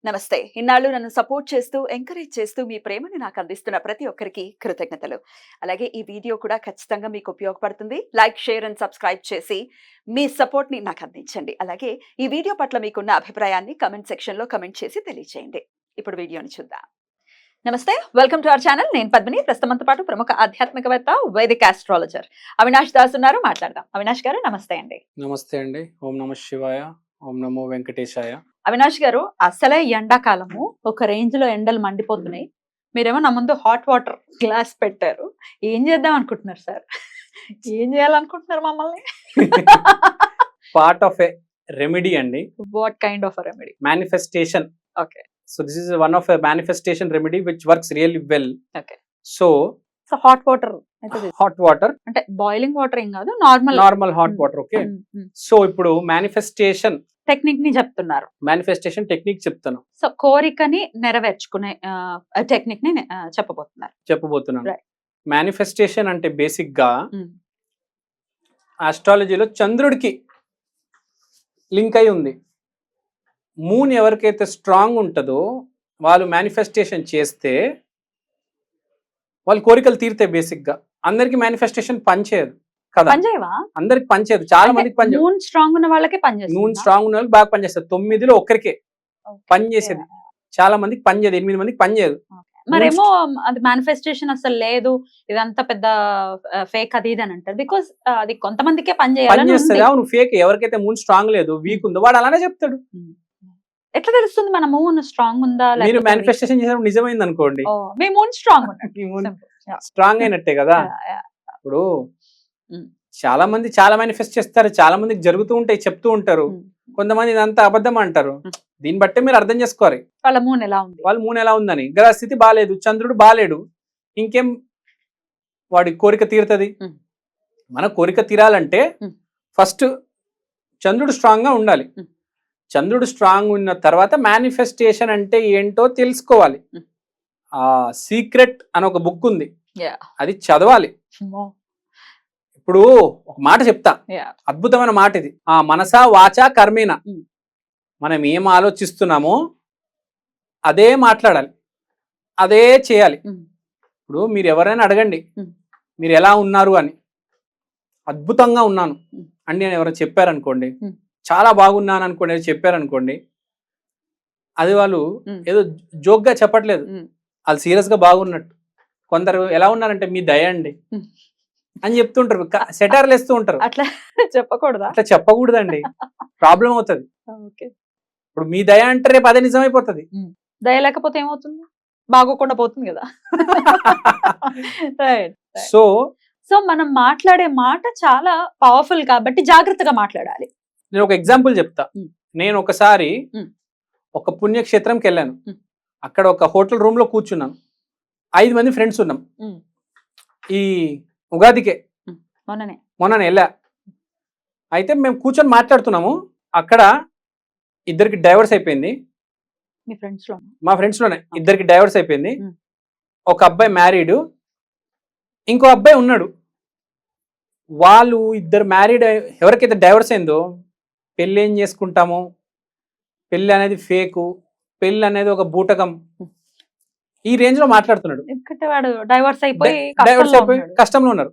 నమస్తే. ఇన్నాళ్ళు నన్ను సపోర్ట్ చేస్తూ, ఎంకరేజ్ చేస్తూ మీ ప్రేమని నాకు అందిస్తున్న ప్రతి ఒక్కరికి కృతజ్ఞతలు. అలాగే ఈ వీడియో కూడా ఖచ్చితంగా మీకు ఉపయోగపడుతుంది. లైక్, షేర్ అండ్ సబ్స్క్రైబ్ చేసి మీ సపోర్ట్‌ని నాకు అందించండి. అలాగే ఈ వీడియో పట్ల మీకున్న అభిప్రాయాన్ని కామెంట్ సెక్షన్‌లో కామెంట్ చేసి తెలియజేయండి. ఇప్పుడు వీడియోని చూద్దాం. నమస్తే. Welcome to our channel. నేను పద్మిని. ప్రస్తుతం మనతో పాటు ప్రముఖ ఆధ్యాత్మికవేత్త, వైదిక ఆస్ట్రాలజర్ అవినాష్ దాస్ ఉన్నారు. మాట్లాడదాం. అవినాష్ గారు నమస్తే అండి. నమస్తే అండి. ఓం నమ శివాయ. ఓం నమో వెంకటేశాయ. అవినాష్ గారు, అసలే ఎండాకాలము, ఒక రేంజ్ లో ఎండలు మండిపోతున్నాయి. మీరేమో నా ముందు హాట్ వాటర్ గ్లాస్ పెట్టారు. ఏం చేద్దాం అనుకుంటున్నారు సార్? ఏం చేయాలనుకుంటున్నారు మమ్మల్ని? పార్ట్ ఆఫ్ ఏ రెమెడీ అండి. What kind of remedy? Manifestation. Okay. So this is one of a manifestation remedy which works really well. Okay. So hot water hot water అంటే boiling water ఏం కాదు, normal hot water. Okay. So ఇప్పుడు manifestation technique ని చెప్తున్నారు. Manifestation technique చెప్తాను. So కోరికని నెరవేర్చుకునే technique ని చెప్పబోతున్నాను. Right. మేనిఫెస్టేషన్ అంటే బేసిక్ గా ఆస్ట్రాలజీలో చంద్రుడికి లింక్ అయి ఉంది. మూన్ ఎవరికైతే స్ట్రాంగ్ ఉంటుందో వాళ్ళు మేనిఫెస్టేషన్ చేస్తే వాళ్ళ కోరికలు తీరుతాయి. బేసిక్ గా అందరికి మేనిఫెస్టేషన్ పనిచేయదు కదా, అందరికి పనిచేయదు. చాలా మందికి పనిచేయదు. మూన్ స్ట్రాంగ్ ఉన్న వాళ్ళకే పనిచేస్తుంది. మూన్ స్ట్రాంగ్ ఉన్న వాళ్ళకి బాగా పనిచేస్తుంది. 9లో ఒక్కరికే పనిచేసేది. చాలా మందికి పనిచేయదు. 8 మందికి పనిచేయదు. మరేమో అది మేనిఫెస్టేషన్ అసలు లేదు, ఇదంతా పెద్ద ఫేక్ అది ఇది అని అంటారు. బికాస్ అది కొంతమందికే పనిచేస్తుంది. అవును, ఫేక్. ఎవరికైతే మూన్ స్ట్రాంగ్ లేదు, వీక్ ఉందో వాడు అలానే చెప్తాడు. ఎట్లా తెలుస్తుంది మన మూన్ స్ట్రాంగ్ ఉందా? మీరు మేనిఫెస్టేషన్ చేసినప్పుడు నిజమైంది అనుకోండి, మీ మూన్ స్ట్రాంగ్ స్ట్రాంగ్ అయినట్టే కదా. ఇప్పుడు చాలా మంది చాలా మేనిఫెస్ట్ చేస్తారు, చాలా మందికి జరుగుతూ ఉంటాయి, చెప్తూ ఉంటారు. కొంతమంది ఇదంతా అబద్ధం అంటారు. దీన్ని బట్టే మీరు అర్థం చేసుకోవాలి వాళ్ళ మూన్ ఎలా ఉంది, వాళ్ళ మూన్ ఎలా ఉందని. గ్రహస్థితి బాగాలేదు, చంద్రుడు బాగాలేడు, ఇంకేం వాడి కోరిక తీరుతుంది. మన కోరిక తీరాలంటే ఫస్ట్ చంద్రుడు స్ట్రాంగ్ గా ఉండాలి. చంద్రుడు స్ట్రాంగ్ ఉన్న తర్వాత మేనిఫెస్టేషన్ అంటే ఏంటో తెలుసుకోవాలి. ఆ సీక్రెట్ అని ఒక బుక్ ఉంది, అది చదవాలి. ఇప్పుడు ఒక మాట చెప్తా, అద్భుతమైన మాట ఇది. ఆ మనసా వాచా కర్మేన, మనం ఏం ఆలోచిస్తున్నామో అదే మాట్లాడాలి, అదే చేయాలి. ఇప్పుడు మీరు ఎవరైనా అడగండి మీరు ఎలా ఉన్నారు అని, అద్భుతంగా ఉన్నాను అండి అని ఎవరైనా చెప్పారనుకోండి, చాలా బాగున్నాను అనుకోండి, ఏదో చెప్పారనుకోండి, అది వాళ్ళు ఏదో జోక్గా చెప్పట్లేదు, వాళ్ళు సీరియస్ గా బాగున్నట్టు. కొందరు ఎలా ఉన్నారంటే మీ దయ అండి అని చెప్తుంటారు, సెటార్లు వేస్తూ ఉంటారు. అట్లా చెప్పకూడదా? అట్లా చెప్పకూడదండి, ప్రాబ్లం అవుతుంది. ఇప్పుడు మీ దయ అంటే రేపు అదే నిజమైపోతుంది. దయ లేకపోతే ఏమవుతుంది? బాగోకుండా పోతుంది కదా. సో సో మనం మాట్లాడే మాట చాలా పవర్ఫుల్ కాబట్టి జాగ్రత్తగా మాట్లాడాలి. నేను ఒక ఎగ్జాంపుల్ చెప్తా. నేను ఒకసారి ఒక పుణ్యక్షేత్రంకి వెళ్ళాను. అక్కడ ఒక హోటల్ రూమ్ లో కూర్చున్నాను. 5 మంది ఫ్రెండ్స్ ఉన్నాం. ఈ ఉగాదికే మొన్ననే వెళ్ళా. అయితే మేము కూర్చొని మాట్లాడుతున్నాము. అక్కడ ఇద్దరికి డైవర్స్ అయిపోయింది. మా ఫ్రెండ్స్ లోనే ఇద్దరికి డైవర్స్ అయిపోయింది. ఒక అబ్బాయి మ్యారీడ్, ఇంకో అబ్బాయి ఉన్నాడు. వాళ్ళు ఇద్దరు మ్యారీడ్, ఎవరికైతే డైవర్స్ అయిందో పెళ్ళి ఏం చేసుకుంటాము, పెళ్ళి అనేది ఫేకు, పెళ్ళి అనేది ఒక బూటకం, ఈ రేంజ్ లో మాట్లాడుతున్నాడు. డైవర్స్ అయిపోయి కష్టంలో ఉన్నారు.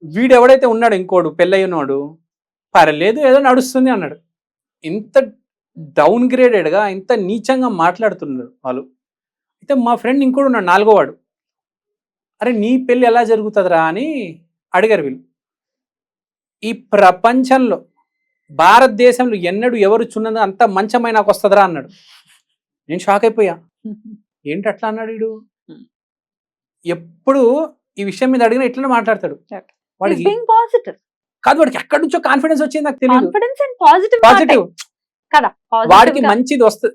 వీడు ఎవడైతే ఉన్నాడు ఇంకోడు పెళ్ళయ్యున్నాడు, పర్లేదు ఏదో నడుస్తుంది అన్నాడు. ఇంత డౌన్ గ్రేడెడ్ గా, ఇంత నీచంగా మాట్లాడుతున్నారు వాళ్ళు. అయితే మా ఫ్రెండ్ ఇంకోడు ఉన్నాడు, 4వ వాడు. అరే నీ పెళ్ళి ఎలా జరుగుతుందిరా అని అడిగారు వీళ్ళు. ఈ ప్రపంచంలో భారతదేశంలో ఎన్నడూ ఎవరు చున్నది అంత మంచమైన నాకు వస్తుందిరా అన్నాడు. నేను షాక్ అయిపోయా, ఏంటి అట్లా అన్నాడు వీడు. ఎప్పుడు ఈ విషయం మీద అడిగినా ఇట్లనే మాట్లాడతాడు. వాడికి కాదు, వాడికి ఎక్కడి నుంచో కాన్ఫిడెన్స్ వచ్చింది నాకు తెలియదు. పాజిటివ్ కదా, వాడికి మంచిది వస్తుంది,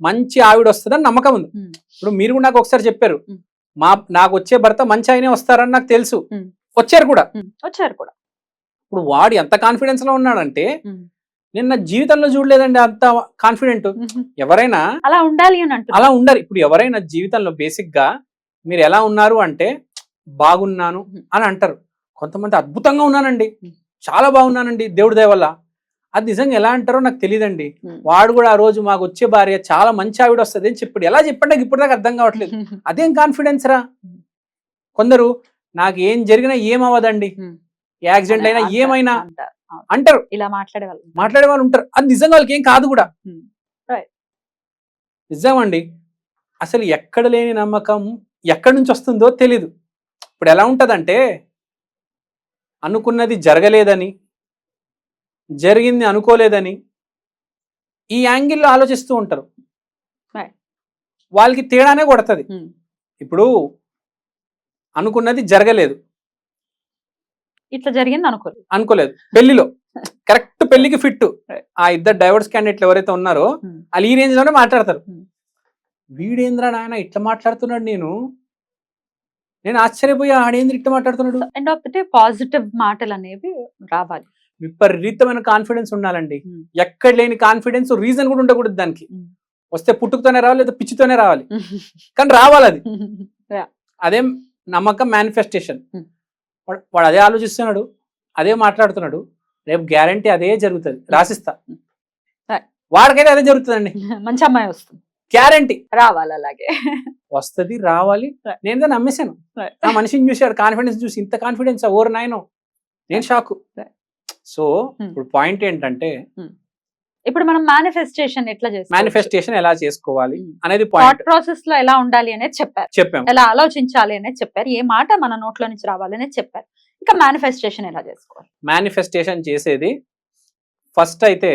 మంచి ఆవిడ వస్తుంది అని నమ్మకం ఉంది. ఇప్పుడు మీరు కూడా నాకు ఒకసారి చెప్పారు, నాకు వచ్చే భర్త మంచి ఆయనే వస్తారని నాకు తెలుసు, వచ్చారు కూడా. ఇప్పుడు వాడు ఎంత కాన్ఫిడెన్స్ లో ఉన్నాడంటే నేను నా జీవితంలో చూడలేదండి అంత కాన్ఫిడెంట్. ఎవరైనా అలా ఉండాలి అని అంటే అలా ఉండాలి. ఇప్పుడు ఎవరైనా జీవితంలో బేసిక్ గా మీరు ఎలా ఉన్నారు అంటే బాగున్నాను అని అంటారు. కొంతమంది అద్భుతంగా ఉన్నానండి, చాలా బాగున్నానండి దేవుడి దయ వల్ల అది నిజంగా ఎలా అంటారో నాకు తెలియదండి. ఉమ్. వాడు కూడా ఆ రోజు మాకు వచ్చే భార్య చాలా మంచి ఆవిడ వస్తుంది అని చెప్పాడు. ఎలా చెప్పండి నాకు ఇప్పుడు దాకా అర్థం కావట్లేదు. అదేం కాన్ఫిడెన్స్ రా? కొందరు నాకు ఏం జరిగినా ఏమవ్వదండి, ఉమ్. యాక్సిడెంట్ అయినా అంటారు, ఏమైనా అంటారు. అవును. అంటారు. ఇలా మాట్లాడే వాళ్ళు మాట్లాడే వాళ్ళు ఉంటారు. అది నిజంగా వాళ్ళకి ఏం కాదు కూడా. ఉమ్. Right. నిజమండి. అసలు ఎక్కడ లేని నమ్మకం ఎక్కడి నుంచి వస్తుందో తెలీదు. ఇప్పుడు ఎలా ఉంటదంటే, అనుకున్నది జరగలేదని, జరిగింది అనుకోలేదని ఈ యాంగిల్లో ఆలోచిస్తూ ఉంటారు. Right. వాళ్ళకి తేడానే కొడుతుంది. ఉమ్. ఇప్పుడు అనుకున్నది జరగలేదు, ఇట్లా జరిగింది అనుకోలేదు, పెళ్లిలో కరెక్ట్ పెళ్లికి ఫిట్. Right. ఆ ఇద్దరు డైవర్స్ క్యాండిడేట్లు ఎవరైతే ఉన్నారో ఉమ్. వాళ్ళు ఈ రేంజ్ లోనే మాట్లాడతారు. ఉమ్. వీడేంద్రా నాయన ఇట్లా మాట్లాడుతున్నాడు, నేను ఆశ్చర్యపోయా, ఆడేంద్ర ఇట్లా మాట్లాడుతున్నాడు. End of the day positive మాటలు అనేవి రావాలి. విపరీతమైన కాన్ఫిడెన్స్ ఉండాలండి. ఉమ్. ఎక్కడ లేని కాన్ఫిడెన్స్, రీజన్ కూడా ఉండకూడదు దానికి. ఉమ్. వస్తే పుట్టుకతోనే రావాలి, లేదా పిచ్చితోనే రావాలి, కానీ రావాలి అది. అదే నమ్మకం, మేనిఫెస్టేషన్. ఉమ్. వాడు అదే ఆలోచిస్తున్నాడు, అదే మాట్లాడుతున్నాడు, రేపు గ్యారంటీ అదే జరుగుతుంది, రాసిస్తా. Right. వాడికైతే అదే జరుగుతుందండి, మంచి అమ్మాయి వస్తుంది, గ్యారంటీ రావాలి అలాగే. వస్తుంది, రావాలి. Right. నేను దాన్ని నమ్మేశాను. Right. ఆ మనిషిని చూశాడు, కాన్ఫిడెన్స్ చూసి ఇంత కాన్ఫిడెన్స్ ఓవర్ నాయనో, నేను షాకు. Right. సో ఇప్పుడు పాయింట్ ఏంటంటే, ఇప్పుడు మనం మేనిఫెస్టేషన్ ఎట్లా చేస్తాం, మేనిఫెస్టేషన్ ఎలా చేసుకోవాలి అనేది థాట్ పాయింట్ ప్రాసెస్ లో ఎలా ఉండాలి అనేది చెప్పారు, చెప్పాము. ఎలా ఆలోచించాలి అనేది చెప్పారు, ఏ మాట మన నోట్లో నుంచి రావాలి అనేది చెప్పారు. ఇక మేనిఫెస్టేషన్ ఎలా చేసుకోవాలి? మేనిఫెస్టేషన్ చేసేది ఫస్ట్ అయితే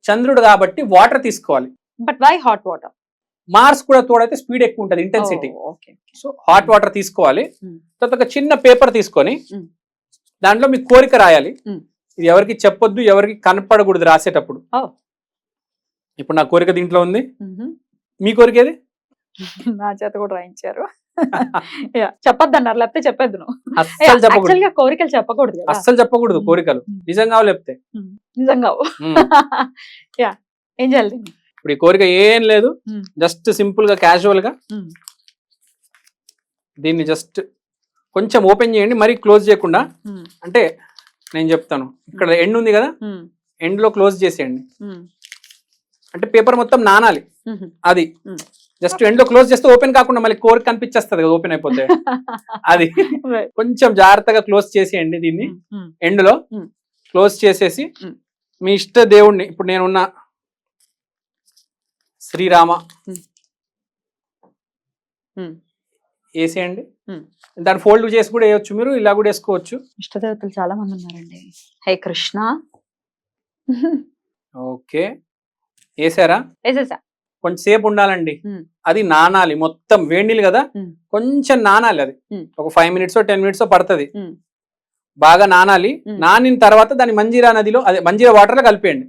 చంద్రుడు కాబట్టి వాటర్ తీసుకోవాలి. But why hot water? Mars కూడా తోడైతే స్పీడ్ ఎక్కువ ఉంటుంది, intensity. Okay. So hot water తీసుకోవాలి. Hmm. తర్వాత ఒక చిన్న పేపర్ తీసుకొని Hmm. దాంట్లో మీ కోరిక రాయాలి. Hmm. ఇది ఎవరికి చెప్పొద్దు, ఎవరికి కనపడకూడదు రాసేటప్పుడు. Oh. ఇప్పుడు నా కోరిక దీంట్లో ఉంది, మీ కోరిక ఏది? నా చేత కూడా రాయించారు. చెప్పొద్దు అన్నారు, లేకపోతే చెప్పొద్దు. అస్సలు చెప్పకూడదు, యాక్చువల్ గా కోరికలు చెప్పకూడదు కదా. అస్సలు చెప్పకూడదు కోరికలు, నిజంగా లేపితే. నిజంగా యా, ఏం చేయాలి? ఇప్పుడు ఈ కోరిక ఏం లేదు, జస్ట్ సింపుల్ గా క్యాజువల్ గా దీన్ని జస్ట్ కొంచెం ఓపెన్ చేయండి, మరీ క్లోజ్ చేయకుండా. అంటే నేను చెప్తాను, ఇక్కడ ఎండ్ ఉంది కదా, ఎండ్ లో క్లోజ్ చేసేయండి. అంటే పేపర్ మొత్తం నానాలి, అది జస్ట్ ఎండ్ లో క్లోజ్ చేస్తే ఓపెన్ కాకుండా మళ్ళీ కోరిక కనిపించేస్తుంది కదా ఓపెన్ అయిపోతే. అది కొంచెం జాగ్రత్తగా క్లోజ్ చేసేయండి. దీన్ని ఎండ్ లో క్లోజ్ చేసేసి మీ ఇష్ట దేవుణ్ణి, ఇప్పుడు నేనున్న శ్రీరామ వేసేయండి. దాన్ని ఫోల్డ్ చేసి కూడా వేయొచ్చు, మీరు ఇలా కూడా వేసుకోవచ్చు. ఇష్టదేవతలు చాలా మంది ఉన్నారండి. హే కృష్ణ. ఓకే, వేసారా? వేసేసా. కొంచెం సేపు ఉండాలండి, అది నానాలి. మొత్తం వేడినీళ్ళు కదా, కొంచెం నానాలి. అది ఒక 5 minutes 10 minutes పడుతుంది. బాగా నానాలి. నానిన తర్వాత దాన్ని మంజీరా నదిలో, అదే మంజీరా వాటర్ లో కలిపేయండి.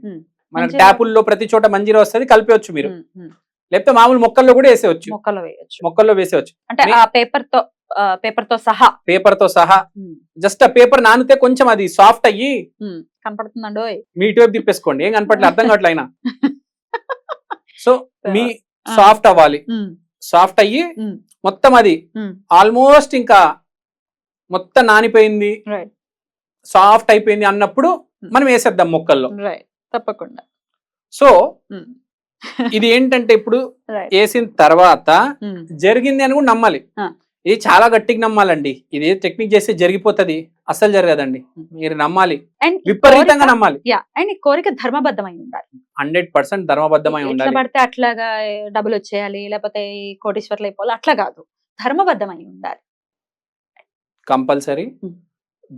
మనకి ట్యాపుల్లో ప్రతి చోట మంజీరా వస్తుంది, కలిపేయచ్చు మీరు. లేకపోతే మామూలు మొక్కల్లో కూడా వేసేవచ్చు, మొక్కల్లో వేసేవచ్చు. అంటే ఆ పేపర్ తో సహా జస్ట్ ఆ పేపర్ నానితే కొంచెం అది సాఫ్ట్ అయ్యి కనపడుతుందండో, మీ ఇటువైపు తిప్పేసుకోండి, ఏం కనపడలేదు, అర్థం కావట్లే అయినా. సో మీ సాఫ్ట్ అవ్వాలి, సాఫ్ట్ అయ్యి మొత్తం అది ఆల్మోస్ట్ ఇంకా మొత్తం నానిపోయింది, సాఫ్ట్ అయిపోయింది అన్నప్పుడు మనం వేసేద్దాం మొక్కల్లో, తప్పకుండా. సో ఇది ఏంటంటే ఇప్పుడు వేసిన తర్వాత జరిగింది అని కూడా నమ్మాలి. ఇది చాలా గట్టిగా నమ్మాలండి. ఇది టెక్నిక్ చేస్తే జరిగిపోతుంది, అస్సలు జరగదండి. మీరు నమ్మాలి, విపరీతంగా నమ్మాలి. అండ్ కోరిక ధర్మబద్ధమై ఉండాలి, 100% ధర్మబద్ధమై ఉండాలి. పడితే అట్లాగా డబ్బులు వచ్చేయాలి, లేకపోతే కోటీశ్వర్లు అయిపోవాలి, అట్లా కాదు, ధర్మబద్ధమై ఉండాలి. కంపల్సరీ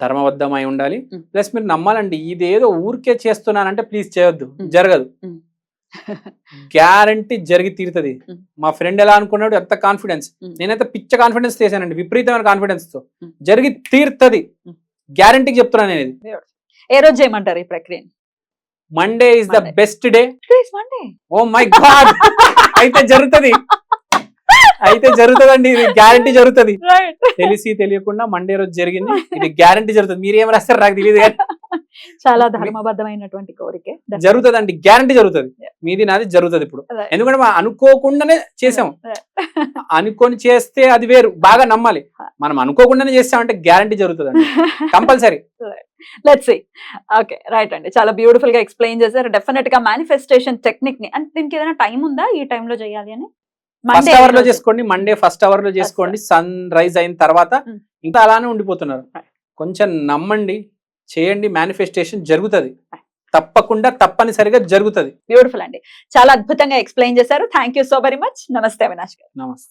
ధర్మబద్ధమై ఉండాలి. ప్లస్ మీరు నమ్మాలండి, ఇదేదో ఊరికే చేస్తున్నానంటే ప్లీజ్ చేయొద్దు, జరగదు. గ్యారంటీ జరిగి తీరుతుంది. మా ఫ్రెండ్ ఎలా అనుకున్నాడు, ఎంత కాన్ఫిడెన్స్, నేనైతే పిచ్చ కాన్ఫిడెన్స్ చేశానండి, విపరీతమైన కాన్ఫిడెన్స్ తో జరిగి తీరుతుంది, గ్యారంటీకి చెప్తున్నాను నేను. ఏ రోజు చేయమంటారు ఈ ప్రక్రియ? Monday is the best day. Monday, oh my God, అయితే జరుగుతుంది, అయితే జరుగుతుందండి, ఇది గ్యారంటీ జరుగుతుంది. తెలిసి తెలియకుండా మండే రోజు జరిగింది, ఇది గ్యారంటీ జరుగుతుంది. మీరు ఏం రాస్తారు నాకు తెలియదు, చాలా ధర్మబద్ధమైనటువంటి కోరిక జరుగుతుందండి, గ్యారంటీ జరుగుతుంది. మీది నాది జరుగుతుంది ఇప్పుడు, ఎందుకంటే మనం అనుకోకుండానే చేసాము. అనుకొని చేస్తే అది వేరు, బాగా నమ్మాలి. మనం అనుకోకుండానే చేస్తామంటే గ్యారంటీ జరుగుతుందండి, compulsory. Let's see. Okay, right అండి. చాలా బ్యూటిఫుల్ గా ఎక్స్ప్లెయిన్ చేశారు. డెఫినెట్ గా మేనిఫెస్టేషన్ టెక్నిక్ ని, అంటే దీనికి ఏదైనా టైం ఉందా ఈ టైంలో చేయాలి అని? ఫస్ట్ అవర్ లో చేసుకోండి, మండే ఫస్ట్ అవర్ లో చేసుకోండి. సన్ రైజ్ అయిన తర్వాత ఇంకా అలానే ఉండిపోతున్నారు. కొంచెం నమ్మండి, చేయండి, మేనిఫెస్టేషన్ జరుగుతుంది. తప్పకుండా తప్పనిసరిగా జరుగుతుంది. బ్యూటిఫుల్ అండి. చాలా అద్భుతంగా ఎక్స్ప్లెయిన్ చేశారు. Thank you so very much. నమస్తే అవినాష్ గారు. నమస్తే.